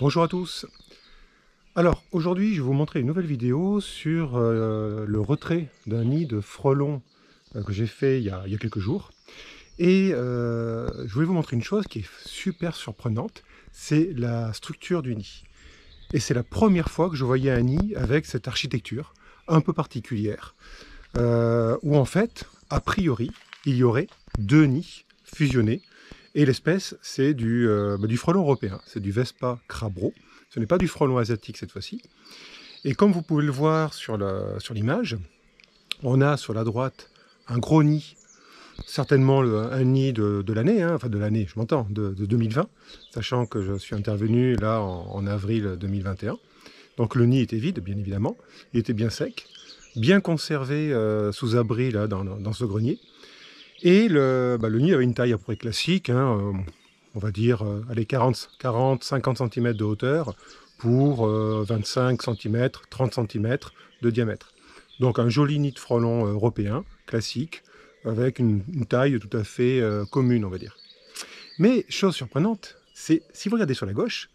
Bonjour à tous. Alors aujourd'hui je vais vous montrer une nouvelle vidéo sur le retrait d'un nid de frelons que j'ai fait il y a quelques jours. Et je voulais vous montrer une chose qui est super surprenante, c'est la structure du nid. Et c'est la première fois que je voyais un nid avec cette architecture un peu particulière, où en fait, a priori, il y aurait deux nids fusionnés. Et l'espèce, c'est du frelon européen, c'est du Vespa crabro. Ce n'est pas du frelon asiatique cette fois-ci. Et comme vous pouvez le voir sur l'image, on a sur la droite un gros nid, certainement un nid de l'année, hein, enfin de l'année, je m'entends, de 2020, sachant que je suis intervenu là en avril 2021. Donc le nid était vide, bien évidemment, il était bien sec, bien conservé sous abri là, dans ce grenier. Et le nid avait une taille à peu près classique, hein, on va dire allez, 40-50 cm de hauteur pour 25 cm, 30 cm de diamètre. Donc un joli nid de frelon européen, classique, avec une taille tout à fait commune, on va dire. Mais chose surprenante, c'est si vous regardez sur la gauche,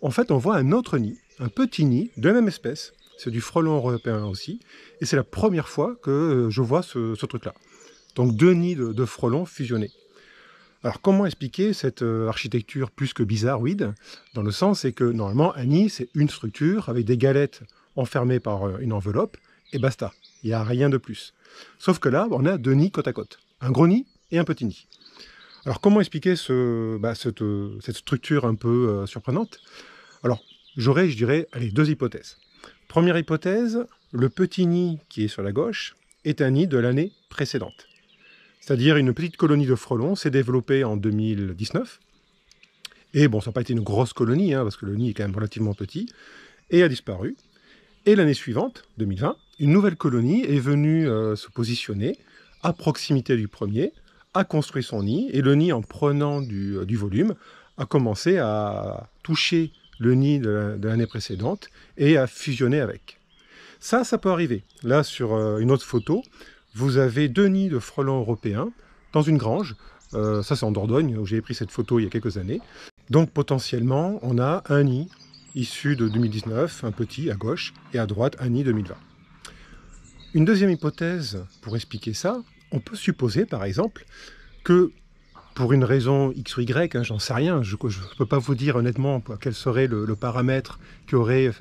en fait on voit un autre nid, un petit nid de la même espèce, c'est du frelon européen aussi, et c'est la première fois que je vois ce truc-là. Donc deux nids de frelons fusionnés. Alors comment expliquer cette architecture plus que bizarroïde? Dans le sens, c'est que normalement un nid c'est une structure avec des galettes enfermées par une enveloppe, et basta, il n'y a rien de plus. Sauf que là, on a deux nids côte à côte, un gros nid et un petit nid. Alors comment expliquer cette structure un peu surprenante? Alors j'aurais, je dirais, allez, deux hypothèses. Première hypothèse, le petit nid qui est sur la gauche est un nid de l'année précédente. C'est-à-dire une petite colonie de frelons s'est développée en 2019. Et bon, ça n'a pas été une grosse colonie, hein, parce que le nid est quand même relativement petit, et a disparu. Et l'année suivante, 2020, une nouvelle colonie est venue se positionner à proximité du premier, a construit son nid, et le nid, en prenant du volume, a commencé à toucher le nid de l'année précédente et à fusionner avec. Ça peut arriver. Là, sur une autre photo, vous avez deux nids de frelons européens dans une grange. Ça, c'est en Dordogne, où j'ai pris cette photo il y a quelques années. Donc, potentiellement, on a un nid issu de 2019, un petit à gauche, et à droite, un nid 2020. Une deuxième hypothèse pour expliquer ça, on peut supposer, par exemple, que pour une raison X ou Y, hein, j'en sais rien, je ne peux pas vous dire honnêtement quel serait le paramètre qui aurait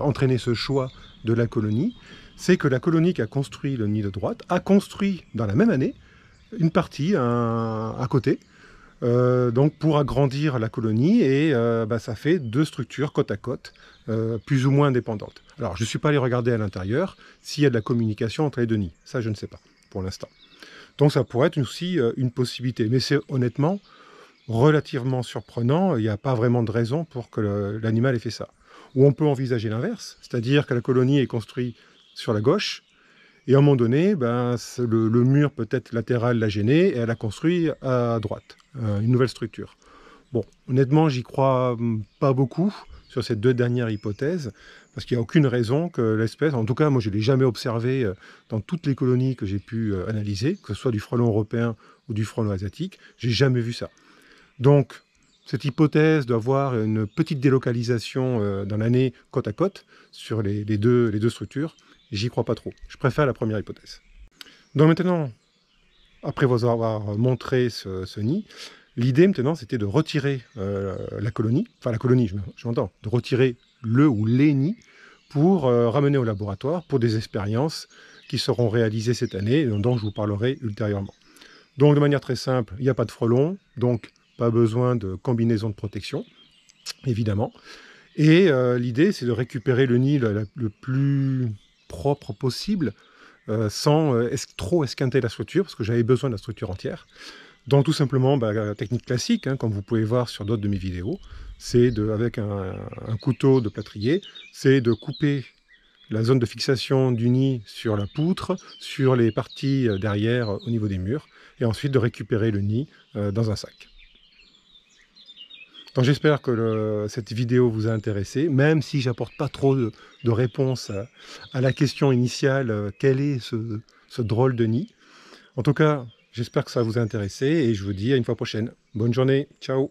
entraîné ce choix de la colonie, c'est que la colonie qui a construit le nid de droite a construit dans la même année une partie à côté, donc pour agrandir la colonie, et ça fait deux structures côte à côte, plus ou moins indépendantes. Alors je ne suis pas allé regarder à l'intérieur s'il y a de la communication entre les deux nids, ça je ne sais pas pour l'instant. Donc ça pourrait être aussi une possibilité, mais c'est honnêtement relativement surprenant, il n'y a pas vraiment de raison pour que l'animal ait fait ça. Ou on peut envisager l'inverse, c'est-à-dire que la colonie est construite sur la gauche, et à un moment donné, le mur peut-être latéral l'a gêné, et elle a construit à droite, une nouvelle structure. Bon, honnêtement, j'y crois pas beaucoup sur ces deux dernières hypothèses, parce qu'il n'y a aucune raison que l'espèce, en tout cas, moi je ne l'ai jamais observé dans toutes les colonies que j'ai pu analyser, que ce soit du frelon européen ou du frelon asiatique, j'ai jamais vu ça. Donc, cette hypothèse d'avoir une petite délocalisation dans l'année côte à côte sur les deux structures, j'y crois pas trop. Je préfère la première hypothèse. Donc maintenant, après vous avoir montré ce nid, l'idée maintenant c'était de retirer la colonie, je m'entends, de retirer le ou les nids pour ramener au laboratoire pour des expériences qui seront réalisées cette année et dont je vous parlerai ultérieurement. Donc de manière très simple, il n'y a pas de frelons, donc pas besoin de combinaison de protection, évidemment. Et l'idée c'est de récupérer le nid le plus propre possible, sans trop esquinter la structure, parce que j'avais besoin de la structure entière. Donc tout simplement, la technique classique, hein, comme vous pouvez voir sur d'autres de mes vidéos, c'est avec un couteau de plâtrier, c'est de couper la zone de fixation du nid sur la poutre, sur les parties derrière au niveau des murs, et ensuite de récupérer le nid dans un sac. Donc j'espère que cette vidéo vous a intéressé, même si j'apporte pas trop de réponses à la question initiale, quel est ce drôle de nid. En tout cas, j'espère que ça vous a intéressé, et je vous dis à une fois prochaine. Bonne journée, ciao!